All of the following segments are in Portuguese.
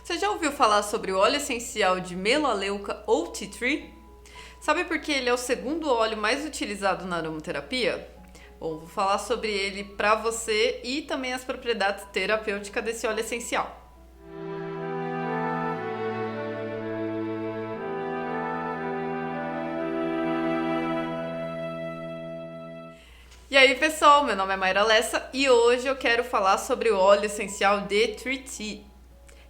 Você já ouviu falar sobre o óleo essencial de melaleuca ou tea tree? Sabe por que ele é o segundo óleo mais utilizado na aromaterapia? Bom, vou falar sobre ele para você e também as propriedades terapêuticas desse óleo essencial. E aí pessoal, meu nome é Mayra Lessa e hoje eu quero falar sobre o óleo essencial de Tree Tea.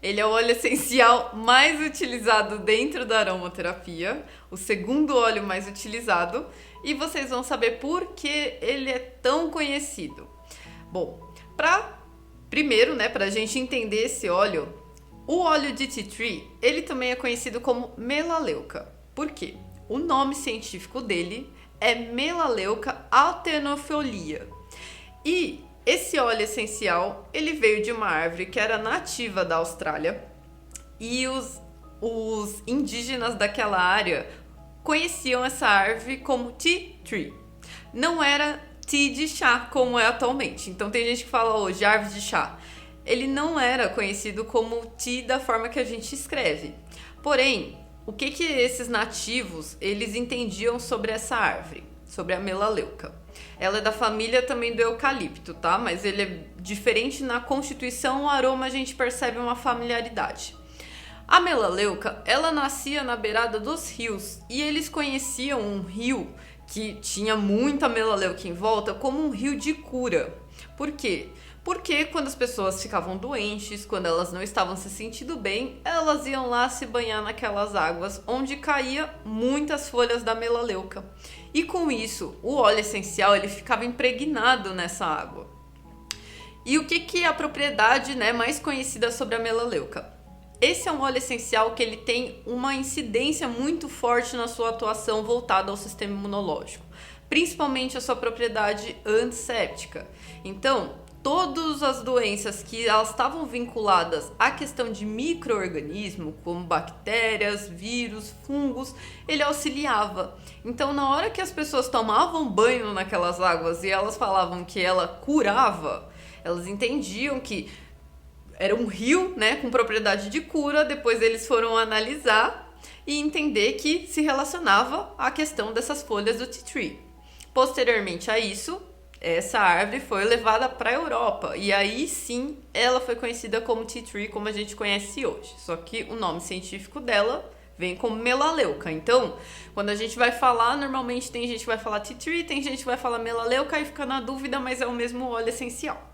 Ele é o óleo essencial mais utilizado dentro da aromaterapia, o segundo óleo mais utilizado, e vocês vão saber por que ele é tão conhecido. Bom, primeiro, pra gente entender esse óleo, o óleo de tea tree, ele também é conhecido como melaleuca. Por quê? O nome científico dele é Melaleuca alternifolia. E esse óleo essencial, ele veio de uma árvore que era nativa da Austrália e os indígenas daquela área conheciam essa árvore como tea tree. Não era tea de chá como é atualmente. Então tem gente que fala hoje árvore de chá. Ele não era conhecido como tea da forma que a gente escreve. Porém, o que esses nativos eles entendiam sobre essa árvore, sobre a melaleuca? Ela é da família também do eucalipto, tá? Mas ele é diferente na constituição, o aroma a gente percebe uma familiaridade. A melaleuca, ela nascia na beirada dos rios e eles conheciam um rio que tinha muita melaleuca em volta como um rio de cura. Por quê? Porque quando as pessoas ficavam doentes, quando elas não estavam se sentindo bem, elas iam lá se banhar naquelas águas onde caía muitas folhas da melaleuca. E com isso, o óleo essencial ele ficava impregnado nessa água. E o que é a propriedade mais conhecida sobre a melaleuca? Esse é um óleo essencial que ele tem uma incidência muito forte na sua atuação voltada ao sistema imunológico, principalmente a sua propriedade antisséptica. Então, todas as doenças que elas estavam vinculadas à questão de micro-organismo, como bactérias, vírus, fungos, ele auxiliava. Então, na hora que as pessoas tomavam banho naquelas águas e elas falavam que ela curava, elas entendiam que era um rio, com propriedade de cura. Depois eles foram analisar e entender que se relacionava à questão dessas folhas do tea tree. Posteriormente a isso, essa árvore foi levada para a Europa e aí sim ela foi conhecida como tea tree, como a gente conhece hoje. Só que o nome científico dela vem como melaleuca. Então, quando a gente vai falar, normalmente tem gente que vai falar tea tree, tem gente que vai falar melaleuca e fica na dúvida, mas é o mesmo óleo essencial.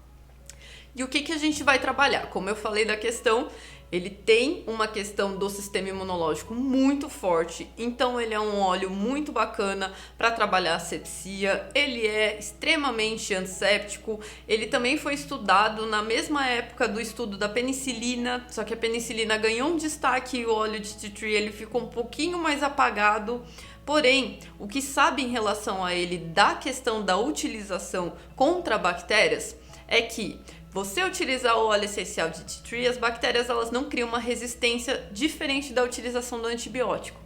E o que a gente vai trabalhar? Como eu falei da questão, ele tem uma questão do sistema imunológico muito forte, então ele é um óleo muito bacana para trabalhar a sepsia, ele é extremamente antisséptico, ele também foi estudado na mesma época do estudo da penicilina, só que a penicilina ganhou um destaque e o óleo de tea tree ele ficou um pouquinho mais apagado. Porém, o que sabe em relação a ele da questão da utilização contra bactérias é que você utilizar o óleo essencial de tea tree, as bactérias elas não criam uma resistência diferente da utilização do antibiótico.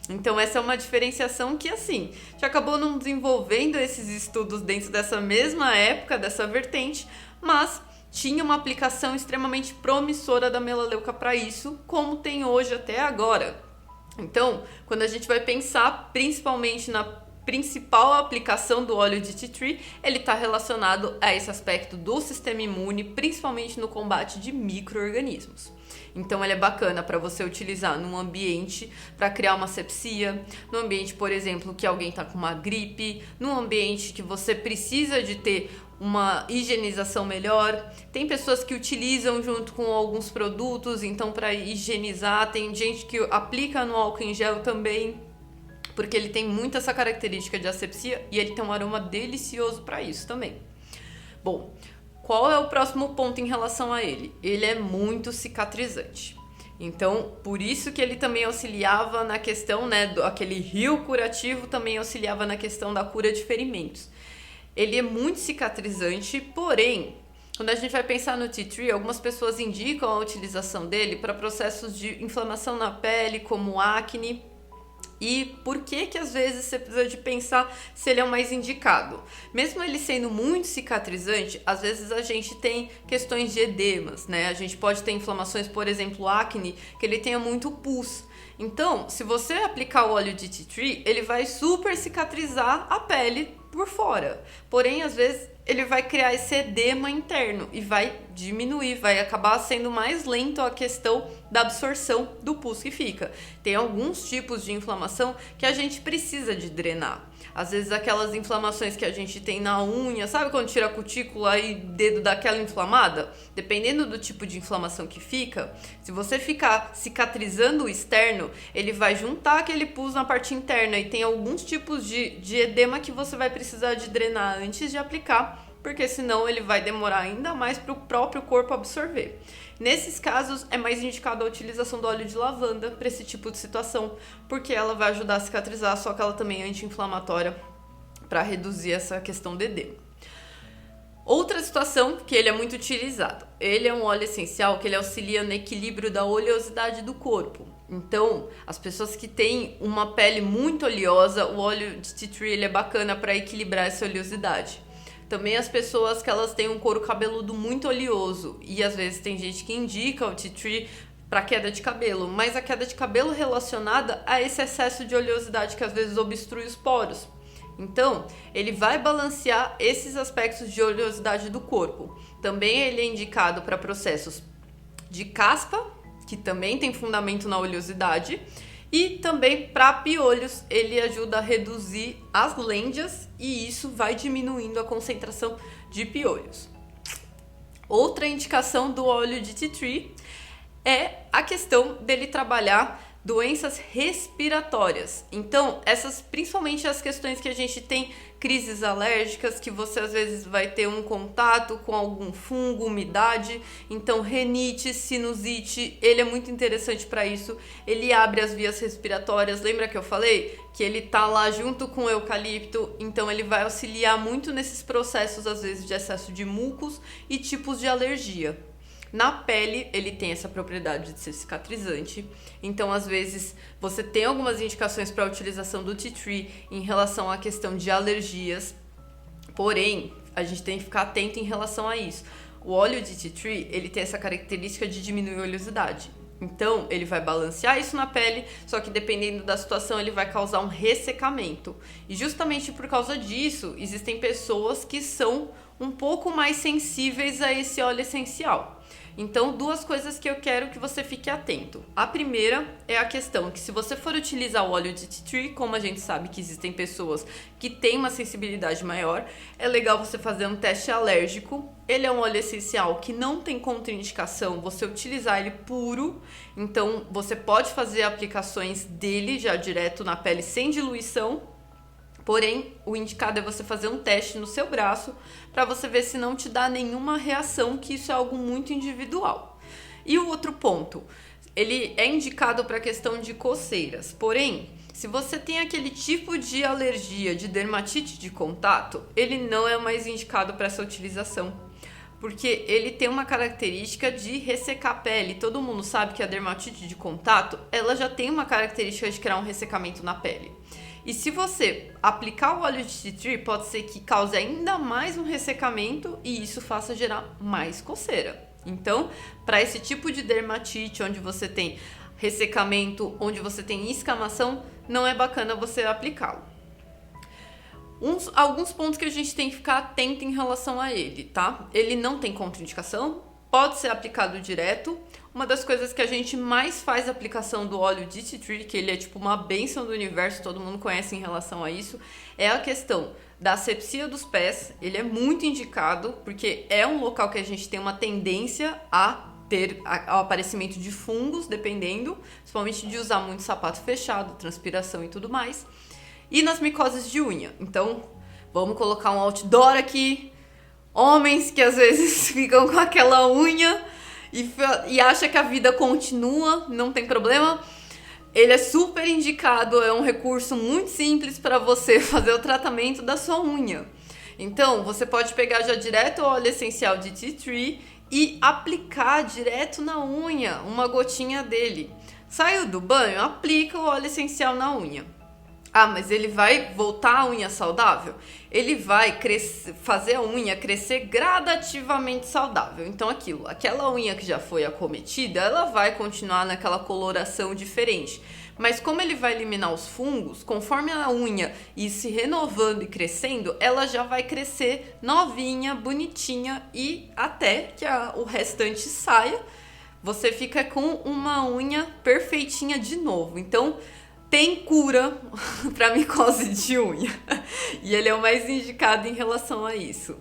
Então essa é uma diferenciação que já acabou não desenvolvendo esses estudos dentro dessa mesma época, dessa vertente, mas tinha uma aplicação extremamente promissora da melaleuca para isso, como tem hoje até agora. Então, quando a gente vai pensar principalmente na principal aplicação do óleo de tea tree, ele está relacionado a esse aspecto do sistema imune, principalmente no combate de micro-organismos. Então ele é bacana para você utilizar num ambiente para criar uma sepsia, no ambiente, por exemplo, que alguém está com uma gripe, num ambiente que você precisa de ter uma higienização melhor. Tem pessoas que utilizam junto com alguns produtos, então para higienizar, tem gente que aplica no álcool em gel também, porque ele tem muito essa característica de asepsia e ele tem um aroma delicioso para isso também. Bom, qual é o próximo ponto em relação a ele? Ele é muito cicatrizante. Então, por isso que ele também auxiliava na questão, aquele rio curativo também auxiliava na questão da cura de ferimentos. Ele é muito cicatrizante, porém, quando a gente vai pensar no tea tree, algumas pessoas indicam a utilização dele para processos de inflamação na pele, como acne. e por que às vezes você precisa de pensar se ele é o mais indicado. Mesmo ele sendo muito cicatrizante, às vezes a gente tem questões de edemas, né? A gente pode ter inflamações, por exemplo, acne, que ele tenha muito pus. Então, se você aplicar o óleo de tea tree, ele vai super cicatrizar a pele por fora. Porém, às vezes, ele vai criar esse edema interno e vai diminuir, vai acabar sendo mais lento a questão da absorção do pus que fica. Tem alguns tipos de inflamação que a gente precisa de drenar. Às vezes aquelas inflamações que a gente tem na unha, sabe quando tira a cutícula e o dedo dá aquela inflamada? Dependendo do tipo de inflamação que fica, se você ficar cicatrizando o externo, ele vai juntar aquele pus na parte interna e tem alguns tipos de edema que você vai precisar de drenar antes de aplicar, porque senão ele vai demorar ainda mais para o próprio corpo absorver. Nesses casos, é mais indicado a utilização do óleo de lavanda para esse tipo de situação, porque ela vai ajudar a cicatrizar, só que ela também é anti-inflamatória para reduzir essa questão do edema. Outra situação que ele é muito utilizado, ele é um óleo essencial que ele auxilia no equilíbrio da oleosidade do corpo. Então, as pessoas que têm uma pele muito oleosa, o óleo de tea tree ele é bacana para equilibrar essa oleosidade. Também as pessoas que elas têm um couro cabeludo muito oleoso e às vezes tem gente que indica o tea tree para queda de cabelo, mas a queda de cabelo relacionada a esse excesso de oleosidade que às vezes obstrui os poros. Então, ele vai balancear esses aspectos de oleosidade do corpo. Também ele é indicado para processos de caspa, que também tem fundamento na oleosidade, e também para piolhos, ele ajuda a reduzir as lêndias e isso vai diminuindo a concentração de piolhos. Outra indicação do óleo de tea tree é a questão dele trabalhar doenças respiratórias. Então, essas principalmente as questões que a gente tem crises alérgicas, que você às vezes vai ter um contato com algum fungo, umidade, então rinite, sinusite, ele é muito interessante para isso. Ele abre as vias respiratórias. Lembra que eu falei que ele tá lá junto com o eucalipto, então ele vai auxiliar muito nesses processos às vezes de excesso de mucos e tipos de alergia. Na pele, ele tem essa propriedade de ser cicatrizante, então às vezes você tem algumas indicações para a utilização do tea tree em relação à questão de alergias, porém, a gente tem que ficar atento em relação a isso. O óleo de tea tree, ele tem essa característica de diminuir a oleosidade, então ele vai balancear isso na pele, só que dependendo da situação ele vai causar um ressecamento. E justamente por causa disso, existem pessoas que são um pouco mais sensíveis a esse óleo essencial. Então, duas coisas que eu quero que você fique atento. A primeira é a questão que se você for utilizar o óleo de tea tree, como a gente sabe que existem pessoas que têm uma sensibilidade maior, é legal você fazer um teste alérgico. Ele é um óleo essencial que não tem contraindicação você utilizar ele puro, então você pode fazer aplicações dele já direto na pele sem diluição. Porém, o indicado é você fazer um teste no seu braço para você ver se não te dá nenhuma reação, que isso é algo muito individual. E o outro ponto, ele é indicado para a questão de coceiras. Porém, se você tem aquele tipo de alergia, de dermatite de contato, ele não é mais indicado para essa utilização. Porque ele tem uma característica de ressecar a pele. Todo mundo sabe que a dermatite de contato, ela já tem uma característica de criar um ressecamento na pele. E se você aplicar o óleo de tea tree, pode ser que cause ainda mais um ressecamento e isso faça gerar mais coceira. Então, para esse tipo de dermatite, onde você tem ressecamento, onde você tem escamação, não é bacana você aplicá-lo. Alguns pontos que a gente tem que ficar atento em relação a ele, tá? Ele não tem contraindicação, pode ser aplicado direto. Uma das coisas que a gente mais faz aplicação do óleo de tea tree, que ele é tipo uma bênção do universo, todo mundo conhece em relação a isso, é a questão da asepsia dos pés. Ele é muito indicado, porque é um local que a gente tem uma tendência a ter ao aparecimento de fungos, dependendo, principalmente de usar muito sapato fechado, transpiração e tudo mais. E nas micoses de unha. Então, vamos colocar um outdoor aqui. Homens que às vezes ficam com aquela unha e acha que a vida continua, não tem problema. Ele é super indicado, é um recurso muito simples para você fazer o tratamento da sua unha. Então, você pode pegar já direto o óleo essencial de tea tree e aplicar direto na unha, uma gotinha dele. Saiu do banho, aplica o óleo essencial na unha. Ah, mas ele vai voltar a unha saudável? Ele vai fazer a unha crescer gradativamente saudável. Então aquela unha que já foi acometida, ela vai continuar naquela coloração diferente. Mas como ele vai eliminar os fungos, conforme a unha ir se renovando e crescendo, ela já vai crescer novinha, bonitinha e até que o restante saia, você fica com uma unha perfeitinha de novo. Então tem cura para micose de unha e ele é o mais indicado em relação a isso.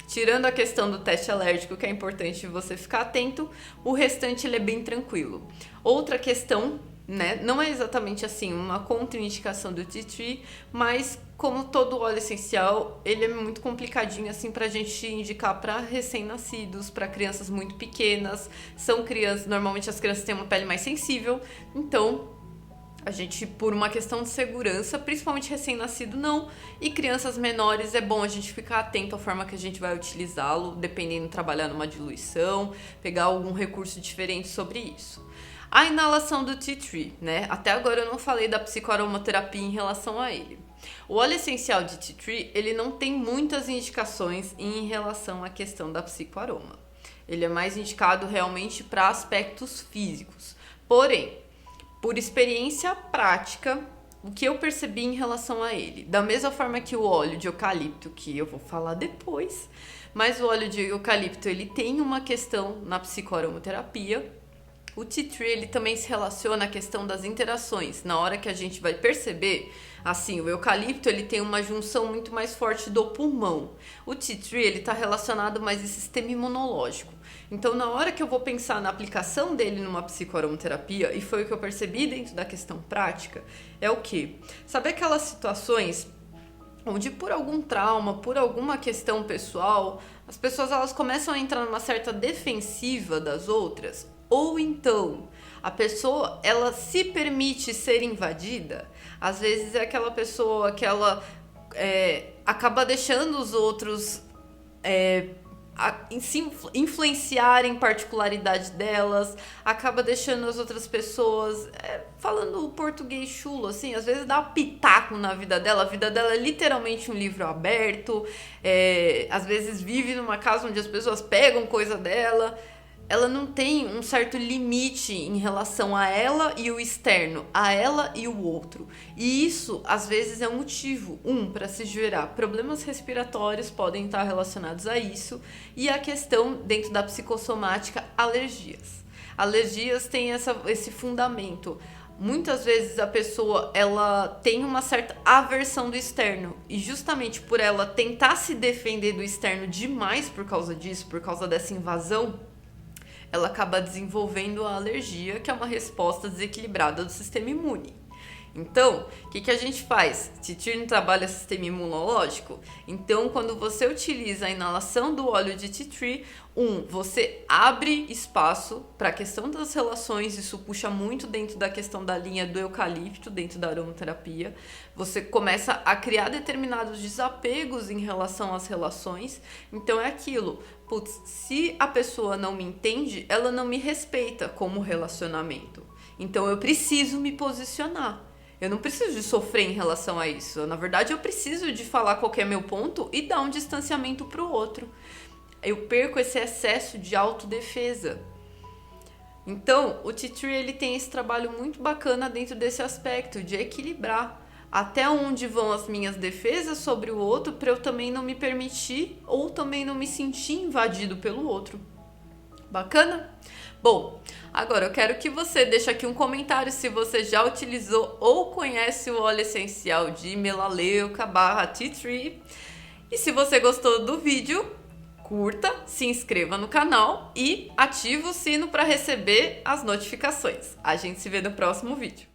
Tirando a questão do teste alérgico, que é importante você ficar atento, o restante ele é bem tranquilo. Outra questão, né, não é exatamente assim uma contraindicação do tea tree, mas como todo óleo essencial, ele é muito complicadinho assim pra gente indicar para recém-nascidos, para crianças muito pequenas. São crianças, normalmente as crianças têm uma pele mais sensível, então a gente, por uma questão de segurança, principalmente recém-nascido, não. E crianças menores, é bom a gente ficar atento à forma que a gente vai utilizá-lo, dependendo de trabalhar numa diluição, pegar algum recurso diferente sobre isso. A inalação do tea tree, né? Até agora eu não falei da psicoaromaterapia em relação a ele. O óleo essencial de tea tree, ele não tem muitas indicações em relação à questão da psicoaroma. Ele é mais indicado realmente para aspectos físicos. Porém, por experiência prática, o que eu percebi em relação a ele, da mesma forma que o óleo de eucalipto, que eu vou falar depois, mas o óleo de eucalipto ele tem uma questão na psicoaromaterapia. O tea tree ele também se relaciona à questão das interações. Na hora que a gente vai perceber, assim, o eucalipto ele tem uma junção muito mais forte do pulmão. O tea tree ele está relacionado mais ao sistema imunológico. Então, na hora que eu vou pensar na aplicação dele numa psicoaromaterapia, e foi o que eu percebi dentro da questão prática, é o quê? Sabe aquelas situações onde por algum trauma, por alguma questão pessoal, as pessoas elas começam a entrar numa certa defensiva das outras? Ou então, a pessoa, ela se permite ser invadida? Às vezes é aquela pessoa que ela acaba deixando os outros se influenciarem particularidade delas, acaba deixando as outras pessoas falando o português chulo, assim, às vezes dá um pitaco na vida dela. A vida dela é literalmente um livro aberto, às vezes vive numa casa onde as pessoas pegam coisa dela. Ela não tem um certo limite em relação a ela e o externo, a ela e o outro. E isso, às vezes, é um motivo, para se gerar problemas respiratórios, podem estar relacionados a isso, e a questão, dentro da psicossomática, alergias. Alergias têm esse fundamento. Muitas vezes a pessoa ela tem uma certa aversão do externo, e justamente por ela tentar se defender do externo demais por causa disso, por causa dessa invasão, ela acaba desenvolvendo a alergia, que é uma resposta desequilibrada do sistema imune. Então, o que a gente faz? Tea tree não trabalha sistema imunológico? Então, quando você utiliza a inalação do óleo de tea tree, você abre espaço para a questão das relações, isso puxa muito dentro da questão da linha do eucalipto, dentro da aromaterapia. Você começa a criar determinados desapegos em relação às relações. Então é aquilo, se a pessoa não me entende, ela não me respeita como relacionamento. Então eu preciso me posicionar. Eu não preciso de sofrer em relação a isso. Na verdade, eu preciso de falar qual que é meu ponto e dar um distanciamento para o outro. Eu perco esse excesso de autodefesa. Então, o tea tree ele tem esse trabalho muito bacana dentro desse aspecto, de equilibrar até onde vão as minhas defesas sobre o outro, para eu também não me permitir ou também não me sentir invadido pelo outro. Bacana? Bom, agora eu quero que você deixe aqui um comentário se você já utilizou ou conhece o óleo essencial de melaleuca / tea tree. E se você gostou do vídeo, curta, se inscreva no canal e ative o sino para receber as notificações. A gente se vê no próximo vídeo.